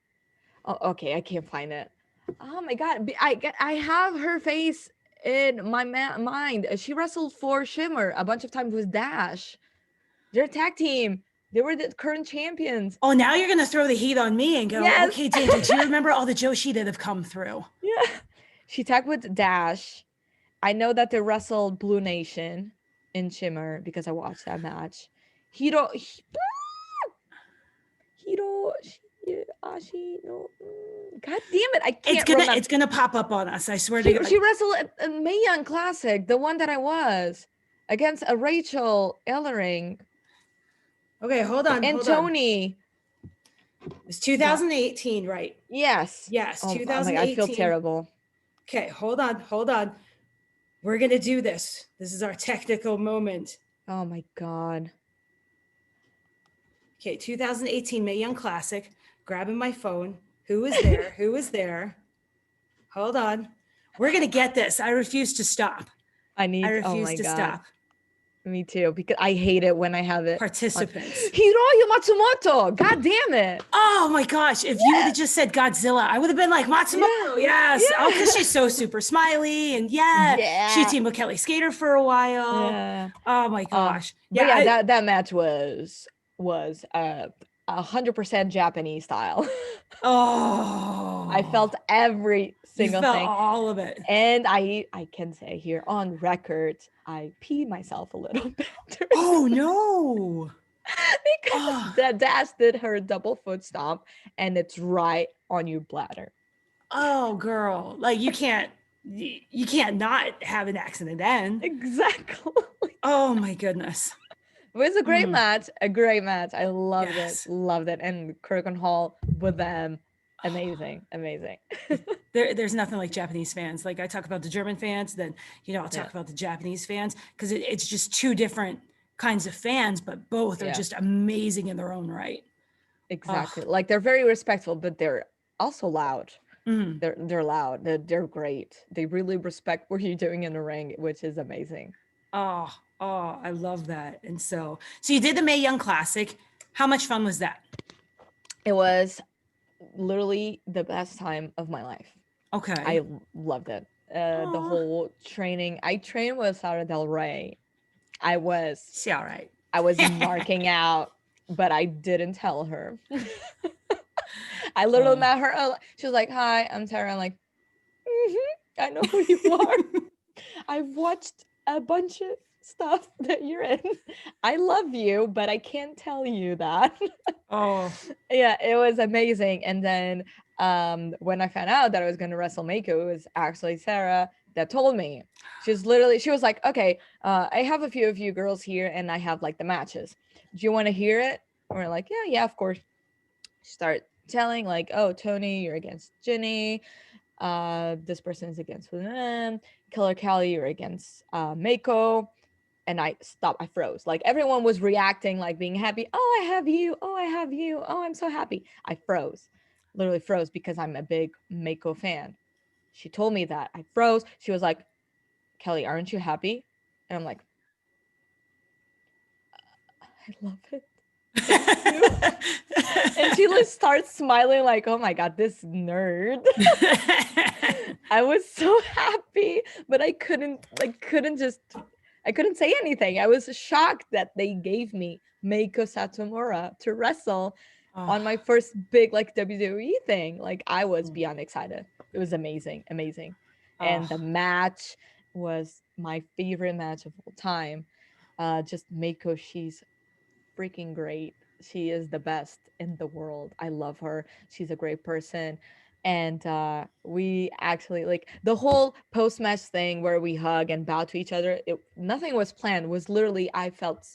Oh, okay, I can't find it. Oh my god. I have her face in my mind. She wrestled for Shimmer a bunch of times with Dash. They're a tag team. They were the current champions. Oh, now you're gonna throw the heat on me and go, Yes. okay, Ginger, do you remember all the Joshi that have come through? Yeah. She tagged with Dash. I know that they wrestled Blue Nation in Shimmer because I watched that match. Hiro, Hiro, Ashi, no, god damn it, I can't remember. It's gonna pop up on us. I swear to She God. she wrestled at Mae Young Classic, the one that I was against a Rachel Ellering Okay, hold on, and hold on. Tony. It's 2018, right? Yes. Yes, Oh my, I feel 2018. terrible. Okay, hold on, hold on. We're gonna do this. This is our technical moment. Oh my god. Okay, 2018 Mae Young Classic. Grabbing my phone. Who is there? Who is there? Hold on. We're gonna get this. I refuse to stop. I I need. Oh refuse my to god. stop. Me too, because I hate it when I have it on. Participants. Hiroyu Matsumoto. God damn it. Oh my gosh, if you would have just said Godzilla, I would have been like, Matsumoto, yes. Oh, because Yeah. she's so super smiley. And yeah, she Yeah. teamed with Kelly Skater for a while. Yeah. Oh my gosh. But Yeah, yeah, that match was 100% Japanese style. I oh, felt every you single felt thing. all of it. And I can say here on record, I peed myself a little bit. Oh no. Because Oh, that Dash did her double foot stomp and it's right on your bladder. oh girl. Like you can't not have an accident then. Exactly. Oh my goodness. It was a great Mm, match. A great match. I loved it. yes. Loved it. And Kurgan Hall with them. Amazing. Amazing. There's nothing like Japanese fans. Like I talk about the German fans, then I'll Yeah. talk about the Japanese fans because it's just two different kinds of fans, but both are Yeah. just amazing in their own right. Exactly. Like they're very respectful, but they're also loud. Mm. They're loud. They're great. They really respect what you're doing in the ring, which is amazing. Oh, oh, I love that. And so you did the Mae Young Classic. How much fun was that? It was literally the best time of my life. Okay. I loved it. The Oh, whole training. I trained with Sara Del Rey. I was see, all right. marking out, but I didn't tell her. I literally met her. She was like, "Hi, I'm Tara." I'm like, I know who you are. I've watched a bunch of stuff that you're in. I love you, but I can't tell you that. Oh, Yeah, it was amazing. And then when I found out that I was going to wrestle Mako, it was actually Sarah that told me. She was like, okay, I have a few of you girls here and I have like the matches. Do you want to hear it? And we're like, yeah, of course. She started telling like, oh, Tony, you're against Ginny. This person is against them. Killer Kelly, you're against Mako. And I stopped. I froze. Like everyone was reacting, like being happy. Oh, I have you. Oh, I have you. Oh, I'm so happy. I froze, literally froze because I'm a big Mako fan. She told me that. I froze. She was like, Kelly, aren't you happy? And I'm like, I love it. Thank you. And she like starts smiling, like, oh my God, this nerd. I was so happy, but I couldn't say anything. I was shocked that they gave me Meiko Satomura to wrestle on my first big like WWE thing. Like I was beyond excited. It was amazing, amazing. And the match was my favorite match of all time. Just Meiko, she's freaking great. She is the best in the world. I love her. She's a great person. And we actually, like, the whole post-match thing where we hug and bow to each other, nothing was planned. It was literally, I felt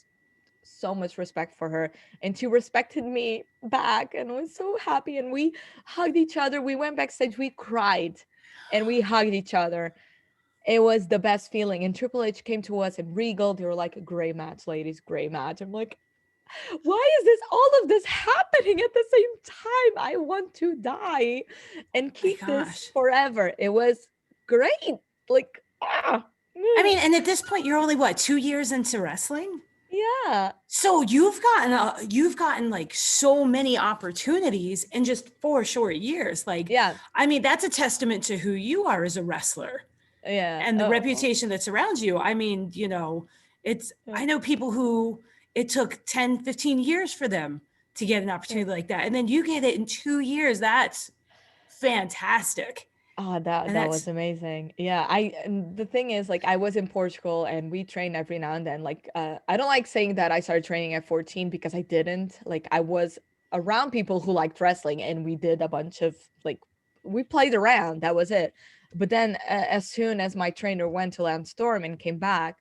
so much respect for her, and she respected me back and was so happy, and we hugged each other. We went backstage, we cried, and we hugged each other. It was the best feeling. And Triple H came to us and Regal, they were like, great match, ladies, great match. I'm like, why is this, all of this happening at the same time? I want to die and My keep this gosh. forever. It was great. Like, I mean, and at this point, you're only what, 2 years into wrestling? yeah. So you've gotten like so many opportunities in just 4 short years. Like, Yeah. I mean, that's a testament to who you are as a wrestler Yeah. and the Oh, reputation that surrounds you. I mean, yeah. I know people who it took 10, 15 years for them to get an Yeah. opportunity like that. And then you get it in 2 years. That's fantastic. Oh, that And that was that's, amazing. Yeah, and the thing is, like, I was in Portugal and we train every now and then. Like, I don't like saying that I started training at 14 because I didn't. Like, I was around people who liked wrestling and we did a bunch of, like, we played around. That was it. But then as soon as my trainer went to Land Storm and came back,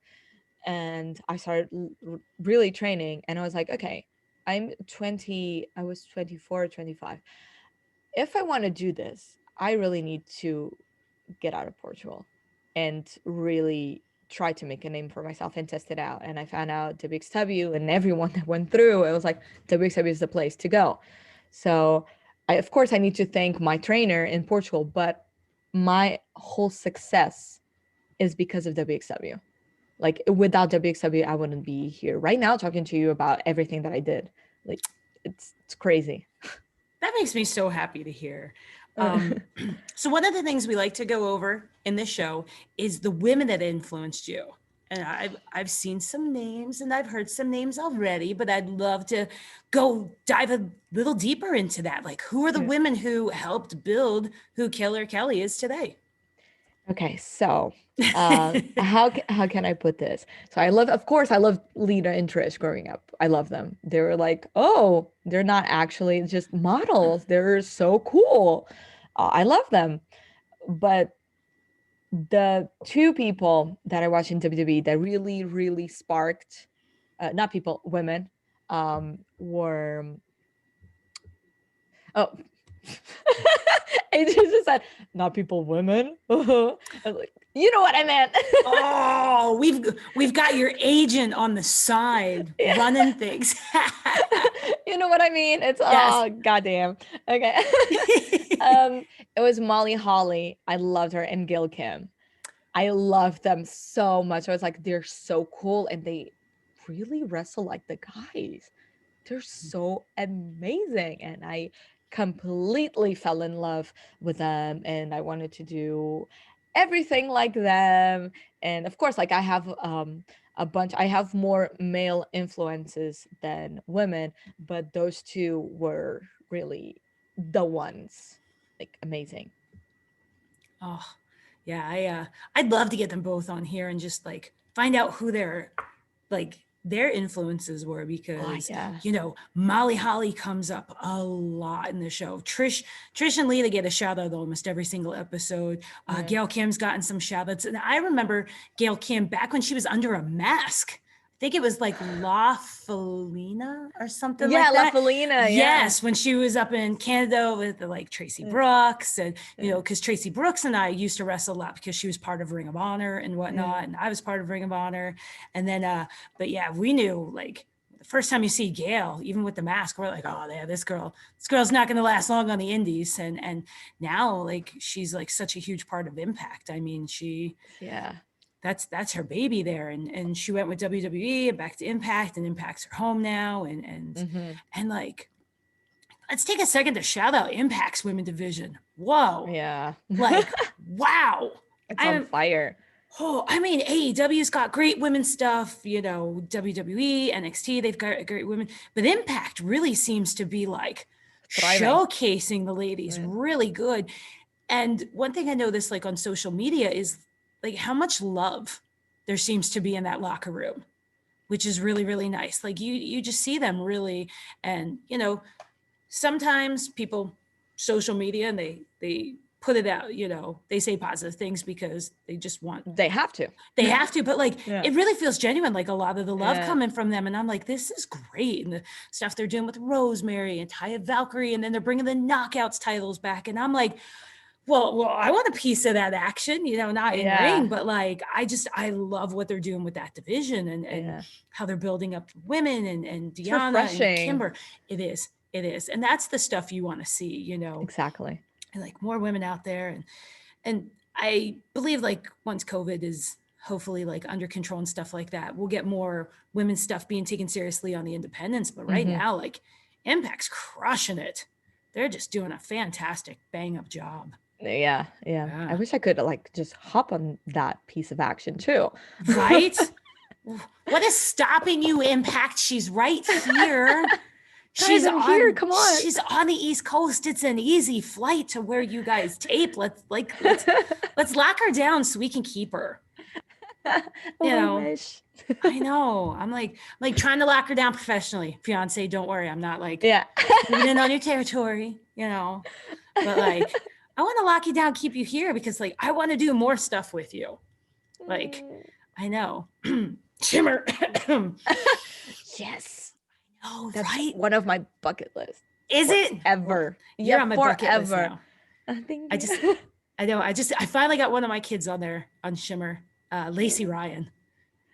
and I started really training, and I was like, okay, I'm 20, I was 24, 25. If I want to do this, I really need to get out of Portugal and really try to make a name for myself and test it out. And I found out WXW, and everyone that went through, it was like, WXW is the place to go. So of course, I need to thank my trainer in Portugal, but my whole success is because of WXW. Like, without WXW, I wouldn't be here right now talking to you about everything that I did. Like, it's crazy. that makes me so happy to hear. Uh, So one of the things we like to go over in this show is the women that influenced you. And I've seen some names and I've heard some names already, but I'd love to go dive a little deeper into that. Like, who are the women who helped build who Killer Kelly is today? Okay, so how can I put this? So I love, of course, I love Lita and Trish growing up. I love them. They were like, oh, they're not actually just models. They're so cool. I love them. But the two people that I watched in WWE that really, really sparked, not people, women, were, oh, AJ just said, not people, women. I was like, you know what I meant. Oh, we've got your agent on the side Yeah. running things. You know what I mean? It's, Yes. oh, goddamn. Okay. It was Molly Holly. I loved her, and Gil Kim. I loved them so much. I was like, they're so cool, and they really wrestle like the guys. They're so amazing, and I completely fell in love with them, and I wanted to do everything like them. And of course, like, I have a bunch, I have more male influences than women, but those two were really the ones, like, amazing. Oh, yeah, I'd love to get them both on here and just like find out who their influences were Oh because yeah. Molly Holly comes up a lot in the show. Trish and Lita get a shout out almost every single episode. Yeah. Gail Kim's gotten some shout outs, and I remember Gail Kim back when she was under a mask. I think it was like La Felina or something Yeah, like La that. Felina, yeah. Yes, when she was up in Canada with like Tracy Yeah. Brooks, and Yeah. because Tracy Brooks and I used to wrestle a lot because she was part of Ring of Honor and Yeah. whatnot, and I was part of Ring of Honor. And then, but yeah, we knew like the first time you see Gail, even with the mask, we're like, oh yeah, this girl's not going to last long on the Indies. And now like she's like such a huge part of Impact. I mean, Yeah. that's her baby there, and she went with WWE and back to Impact, and Impact's her home now, Hmm. and like let's take a second to shout out Impact's women division. Whoa, Yeah. like wow. It's on I'm fire. Oh, I mean, AEW's got great women stuff, WWE, NXT, they've got great women, but Impact really seems to be like Thriving. showcasing the ladies Yeah. really good. And one thing I noticed like on social media is like how much love there seems to be in that locker room, which is really, really nice. Like you just see them really, and sometimes people social media and they put it out, you know, they say positive things because they just want, They have to. but like, Yeah. it really feels genuine. Like a lot of the love Yeah. coming from them. And I'm like, this is great. And the stuff they're doing with Rosemary and Taya Valkyrie, and then they're bringing the Knockouts titles back. And I'm like, well, I want a piece of that action, you know, not in ring, but like, I love what they're doing with that division and how they're building up women and Deanna and Kimber. It is. And that's the stuff you want to see, you know. Exactly. And like more women out there. And I believe like once COVID is hopefully like under control and stuff like that, we'll get more women's stuff being taken seriously on the independents. But right now, like Impact's crushing it. They're just doing a fantastic bang up job. Yeah. I wish I could like just hop on that piece of action too. Right? What is stopping you, Impact? She's right here. She's here. Come on. She's on the East Coast. It's an easy flight to where you guys tape. Let's lock her down so we can keep her. You know, I know. I'm like trying to lock her down professionally. Fiance, don't worry. I'm not like moving in on your territory, you know. But like, I want to lock you down, keep you here because like I want to do more stuff with you. Like, I know. Shimmer. Yes. Oh, that's right. One of my bucket lists. Is it? Ever. You're on my bucket list now. Thank you. I finally got one of my kids on there on Shimmer, Lacey Ryan.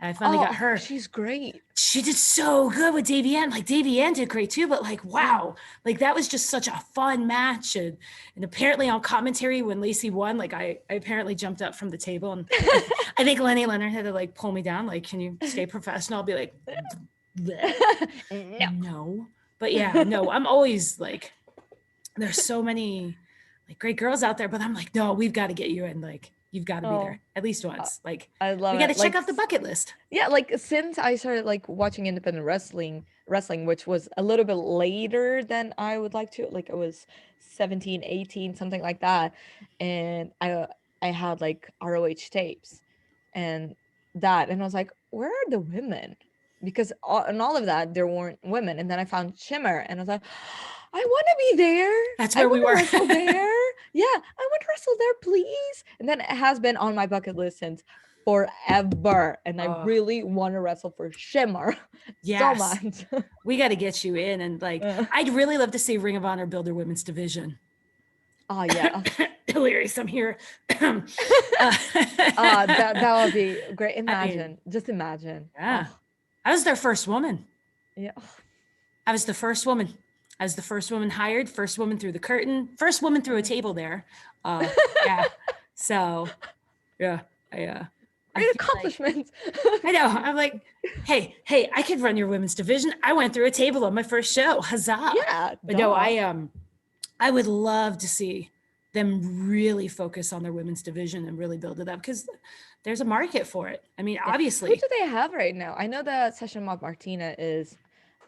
I finally got her. She's great. She did so good with Davey Ann. Like Davey Ann did great too, but like, wow. Like that was just such a fun match. And apparently on commentary when Lacey won, like I apparently jumped up from the table and I think Lenny Leonard had to like pull me down. Like, can you stay professional? I'll be like, no. But yeah, no, I'm always like, there's so many like great girls out there, but I'm like, no, we've got to get you in. Like, you've got to be there at least once. Like, I love we got to check off the bucket list. Yeah, like since I started like watching independent wrestling, which was a little bit later than I would like to, like it was 17, 18, something like that. And I had like ROH tapes and I was like, where are the women? Because in all of that, there weren't women. And then I found Shimmer and I was like, I want to be there. That's where we were. Wrestle there. Yeah, I want to wrestle there, please. And then it has been on my bucket list since forever. And I really want to wrestle for Shimmer so much. We got to get you in. And like, I'd really love to see Ring of Honor build their women's division. Oh, yeah. Hilarious. I'm here. That would be great. Imagine. Just imagine. Yeah. I was their first woman. Yeah. I was the first woman. I was the first woman hired, first woman through the curtain, first woman through a table there. Yeah. So, yeah. Great accomplishments. Like, I know. I'm like, hey, I could run your women's division. I went through a table on my first show. Huzzah. Yeah. But no, I would love to see them really focus on their women's division and really build it up because there's a market for it. I mean, obviously. Who do they have right now? I know that Session Mob Martina is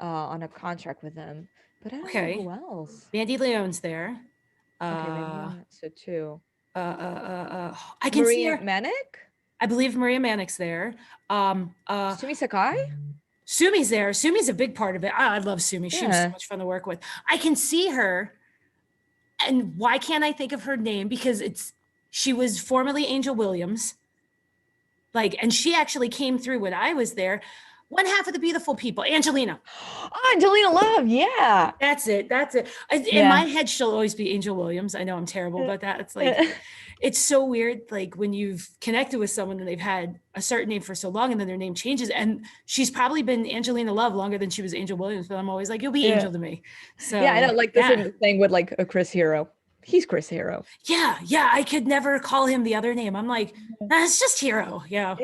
on a contract with them, but I don't know who else. Mandy Leon's there. Okay, so two. I can see her. Manic? I believe Maria Manic's there. Sumi Sakai? Sumi's there. Sumi's a big part of it. I love Sumi. She was so much fun to work with. I can see her. And why can't I think of her name? Because she was formerly Angel Williams. Like, and she actually came through when I was there. One half of the Beautiful People, Angelina. Oh, Angelina Love, yeah. That's it. In my head, she'll always be Angel Williams. I know I'm terrible about that. It's like, it's so weird. Like when you've connected with someone and they've had a certain name for so long and then their name changes. And she's probably been Angelina Love longer than she was Angel Williams. But I'm always like, you'll be Angel to me. So yeah, I know. Like the same thing with like a Chris Hero. He's Chris Hero. Yeah. I could never call him the other name. I'm like, it's just Hero. Yeah.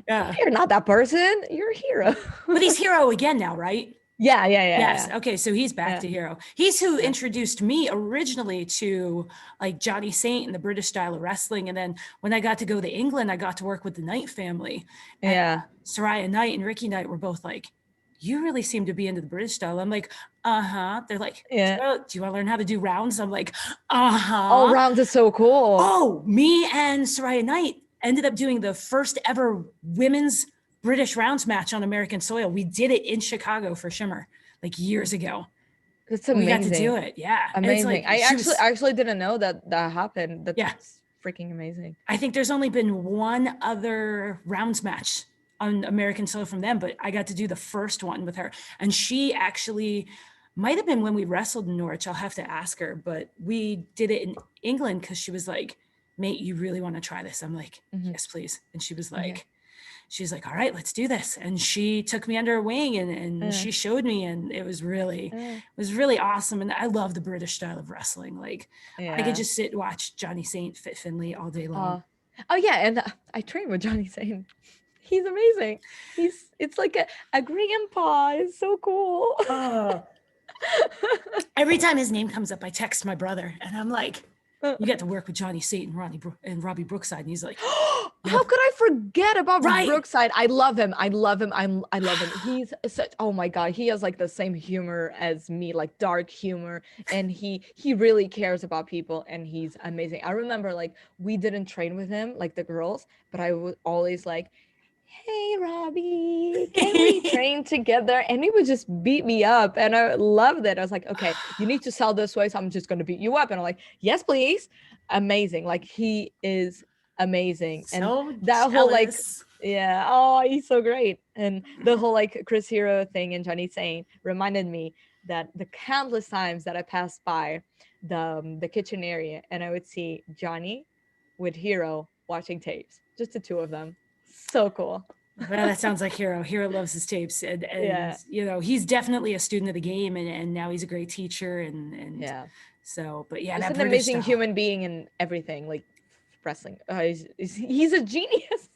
You're not that person. You're a hero. But he's Hero again now, right? Yeah. Yes. Okay. So he's back to Hero. He's who introduced me originally to like Johnny Saint and the British style of wrestling. And then when I got to go to England, I got to work with the Knight family. And Soraya Knight and Ricky Knight were both like, you really seem to be into the British style. I'm like, They're like, do you want to learn how to do rounds? I'm like, Oh, rounds is so cool. Oh, me and Soraya Knight ended up doing the first ever women's British rounds match on American soil. We did it in Chicago for Shimmer like years ago. It's we got to do amazing. it. Yeah. And it's Amazing. like, she I was, actually didn't know that that happened. yeah. That's freaking amazing. I think there's only been one other rounds match on American soil from them, but I got to do the first one with her. And she actually might have been when we wrestled in Norwich. I'll have to ask her, but we did it in England because she was like, mate, you really want to try this? I'm like, Hmm. yes, please. And she was Yeah. like, all right, let's do this. And she took me under her wing and Uh, she showed me, and it was uh, really awesome. And I love the British style of wrestling. Like I could yeah. just sit and watch Johnny Saint, Fit Finley all day long. Oh yeah, and I train with Johnny Sane. He's amazing. It's like a grandpa. It's so cool. Oh, every time his name comes up, I text my brother and I'm like, you get to work with Johnny Saint and and Robbie Brookside. And he's like, How yep. could I forget about Right. Brookside? I love him. I love him. I love him. He's such, oh my God, he has like the same humor as me, like dark humor. And he really cares about people and he's amazing. I remember like we didn't train with him, like the girls, but I was always like, hey Robbie, can we train together? And he would just beat me up. And I loved it. I was like, okay, you need to sell this way, so I'm just gonna beat you up. And I'm like, yes, please. Amazing. Like he is amazing. And So that whole like, jealous. yeah, oh, he's so great. And the whole like Chris Hero thing and Johnny saying reminded me that the countless times that I passed by the kitchen area and I would see Johnny with Hero watching tapes, just the two of them. So cool. Well, that sounds like Hero. Hero loves his tapes, and Yeah, you know he's definitely a student of the game, and now he's a great teacher, and yeah. so. But yeah, Just that an British amazing style. human being and everything, like wrestling. He's a genius.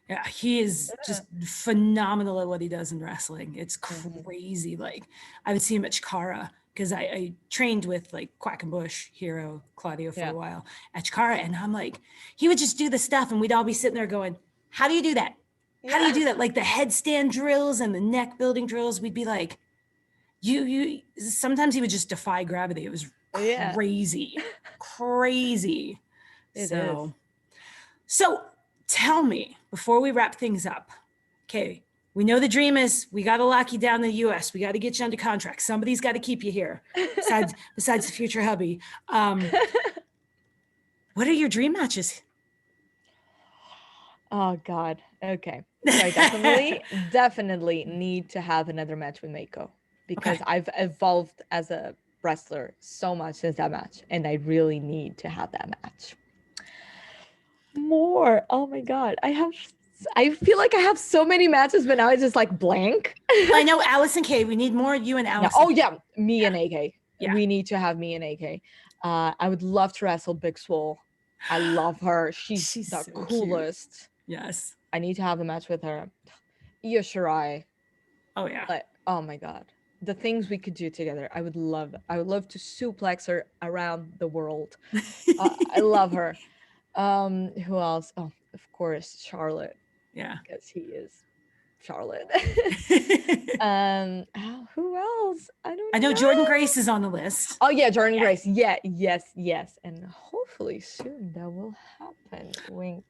Yeah, he is Yeah. just phenomenal at what he does in wrestling. It's Mhm. crazy. Like I would see him at Chikara because I trained with like Quackenbush, Hero, Claudio for Yeah. a while at Chikara, and I'm like, he would just do the stuff, and we'd all be sitting there going, "How do you do that? How do Yeah. you do that?" Like the headstand drills and the neck building drills. We'd be like, you. Sometimes he would just defy gravity. It was Yeah. crazy, crazy. It is. So. So tell me before we wrap things up, okay, we know the dream is we got to lock you down in the US. We got to get you under contract. Somebody's got to keep you here besides the future hubby. What are your dream matches? Oh God. Okay. So I definitely need to have another match with Mako because Okay. I've evolved as a wrestler so much since that match, and I really need to have that match. More. Oh my God. I feel like I have so many matches, but now it's just like blank. I know Allison K. We need more you and Yeah. Allison Oh K. yeah. Me and AK. Yeah. We need to have me and AK. I would love to wrestle Big Swole. I love her. She's She's the so cute. coolest. Yes. I need to have a match with her. Io Shirai. Oh yeah. Like, oh my God. The things we could do together. I would love to suplex her around the world. I love her. Who else? Oh, of course, Charlotte, Yeah. because he is Charlotte. Who else? I I don't know Jordan know. Grace is on the list. Oh yeah, Jordan Yeah. Grace. Yeah, yes. And hopefully soon that will happen. Wink.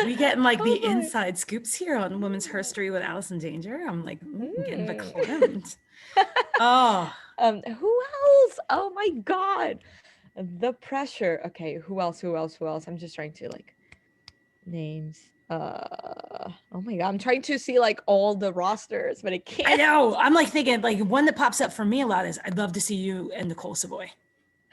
We getting like the Hopefully. inside scoops here on women's history with Allison Danger. I'm like, I'm getting Mm. verklempt. Oh, Who else? Oh my God. The pressure. Okay, who else? I'm just trying to like names. Oh my God, I'm trying to see like all the rosters, but I I can't. know. I'm like thinking like one that pops up for me a lot is I'd love to see you and Nicole Savoy.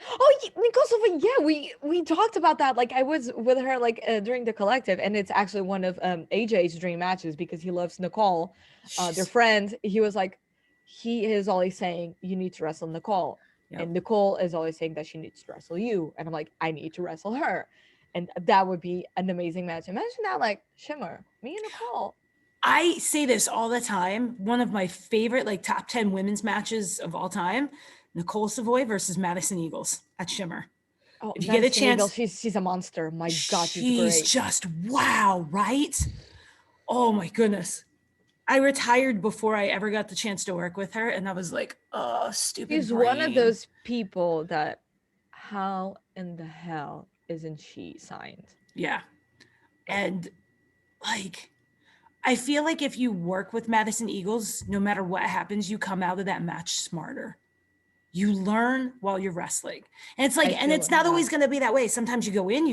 Oh, Nicole Sylvan. Yeah, we talked about that. Like I was with her like during the collective, and it's actually one of AJ's dream matches because he loves Nicole, their She's, friend. He was like, he is always saying you need to wrestle Nicole, yep. and Nicole is always saying that she needs to wrestle you, and I'm like, I need to wrestle her, and that would be an amazing match. Imagine that, like Shimmer, me and Nicole. I say this all the time. One of my favorite like top 10 women's matches of all time, Nicole Savoy versus Madison Eagles at Shimmer. Oh, If you get a Madison Eagle, chance, she's a monster. My God, she's she's great. just wow, right? Oh my goodness. I retired before I ever got the chance to work with her. And I was like, oh, stupid She's one of brain. those people that, how in the hell isn't she signed? Yeah. Like, And like, I feel like if you work with Madison Eagles, no matter what happens, you come out of that match smarter. You learn while you're wrestling. And it's like, and it's not always going to be that way. Sometimes you go in,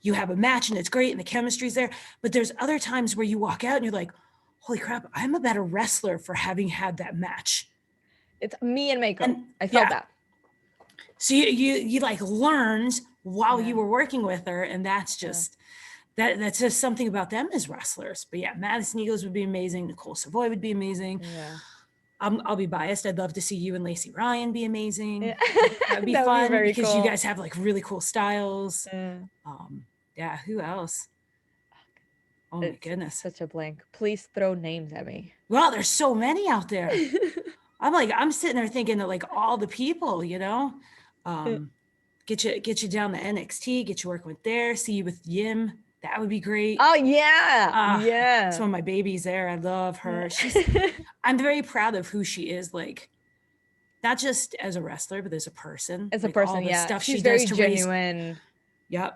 you have a match and it's great and the chemistry's there. But there's other times where you walk out and you're like, holy crap, I'm a better wrestler for having had that match. It's me and Mako. I felt that. So you like learned while you were working with her, and that's just that's just something about them as wrestlers. But yeah, Madison Eagles would be amazing. Nicole Savoy would be amazing. Yeah. I'll be biased. I'd love to see you and Lacey Ryan be amazing. Yeah. That'd be fun because you guys have like really cool styles. Yeah. Who else? Oh my goodness. Such a blank. Please throw names at me. Well, there's so many out there. I'm sitting there thinking that like all the people, you know, get you down to NXT, get you working with there, see you with Yim. That would be great. Oh yeah. Yeah. It's one of my babies there. I love her. I'm very proud of who she is, like not just as a wrestler, but as a person. As a person, all the stuff she's very does to genuine.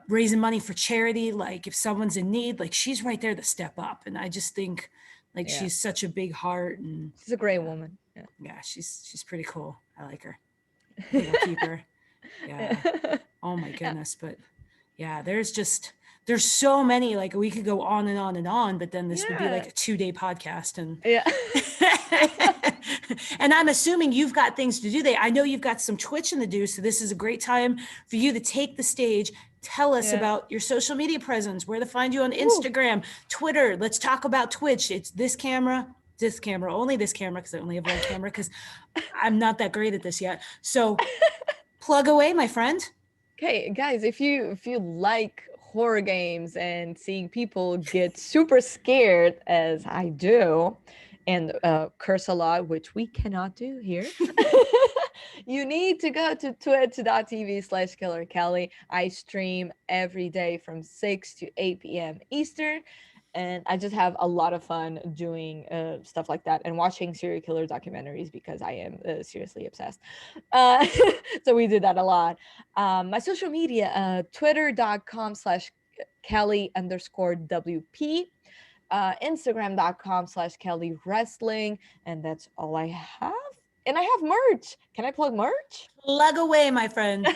Raising money for charity. Like if someone's in need, like she's right there to step up. And I just think like she's such a big heart, and she's a great woman. Yeah, she's pretty cool. I like her. I'll keep her. Yeah. Oh my goodness. But yeah, there's so many, like we could go on and on and on, but then this would be like a 2-day podcast. And and I'm assuming you've got things to do there. I know you've got some twitching to do. So this is a great time for you to take the stage. Tell us about your social media presence, where to find you on Instagram, Twitter. Let's talk about Twitch. It's this camera, only this camera, because I only have one camera, because I'm not that great at this yet. So plug away, my friend. Okay, guys, if you like horror games and seeing people get super scared, as I do, and curse a lot, which we cannot do here, you need to go to twitch.tv/Killer Kelly. I stream every day from 6 to 8 p.m. Eastern. And I just have a lot of fun doing stuff like that and watching serial killer documentaries, because I am seriously obsessed. So we do that a lot. My social media, twitter.com/Kelly_WP, Instagram.com/Kelly Wrestling. And that's all I have. And I have merch. Can I plug merch? Plug away, my friend.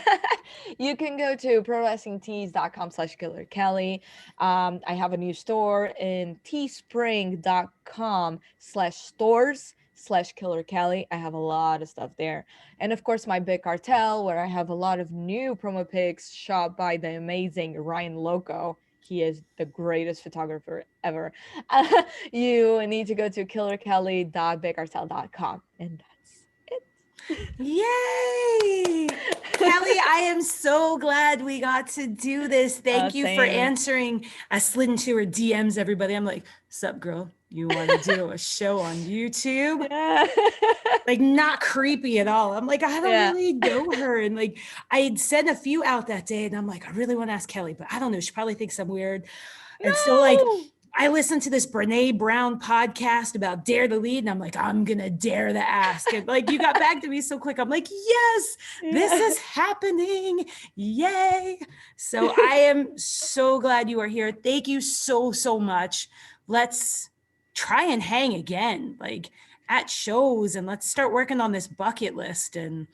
You can go to prowrestlingtees.com/Killer Kelly. I have a new store in teespring.com/stores/Killer Kelly. I have a lot of stuff there. And of course, my big cartel, where I have a lot of new promo pics shot by the amazing Ryan Loco. He is the greatest photographer ever. You need to go to killerkelly.bigcartel.com. And yay! Kelly, I am so glad we got to do this. Thank you for answering. I slid into her DMs, everybody. I'm like, sup, girl? You want to do a show on YouTube? Yeah. Like, not creepy at all. I'm like, I don't really know her. And like, I had sent a few out that day, and I'm like, I really want to ask Kelly, but I don't know. She probably thinks I'm weird. And so like, I listened to this Brene Brown podcast about Dare to Lead, and I'm like, I'm going to dare to ask. And like, you got back to me so quick. I'm like, yes, this is happening. Yay. So I am so glad you are here. Thank you so, so much. Let's try and hang again, like at shows, and let's start working on this bucket list. And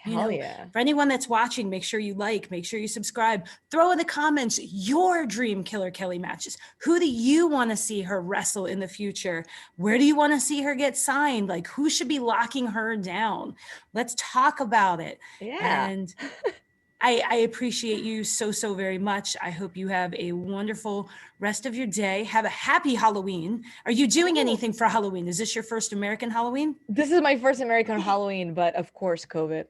for anyone that's watching, make sure you like, make sure you subscribe, throw in the comments your dream Killer Kelly matches. Who do you want to see her wrestle in the future? Where do you want to see her get signed? Like, who should be locking her down? Let's talk about it. Yeah. And I appreciate you so, so very much. I hope you have a wonderful rest of your day. Have a happy Halloween. Are you doing anything for Halloween? Is this your first American Halloween? This is my first American Halloween, but of course, COVID.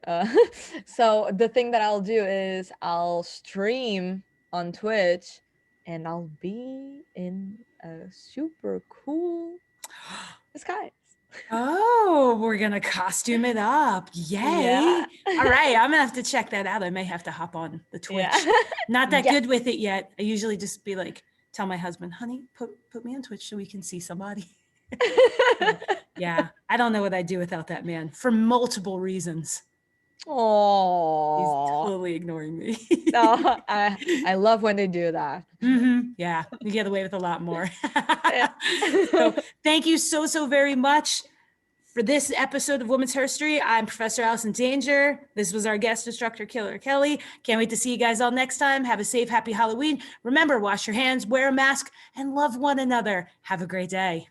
So the thing that I'll do is I'll stream on Twitch, and I'll be in a super cool disguise. Oh, we're going to costume it up. Yay. Yeah. All right. I'm going to have to check that out. I may have to hop on the Twitch. Yeah. Not that good with it yet. I usually just be like, tell my husband, honey, put me on Twitch so we can see somebody. Yeah. I don't know what I'd do without that man for multiple reasons. Oh, he's totally ignoring me. No, I love when they do that. Mm-hmm. Yeah. You get away with a lot more. So thank you so very much. For this episode of Women's History, I'm Professor Allison Danger. This was our guest instructor, Killer Kelly. Can't wait to see you guys all next time. Have a safe, happy Halloween. Remember, wash your hands, wear a mask, and love one another. Have a great day.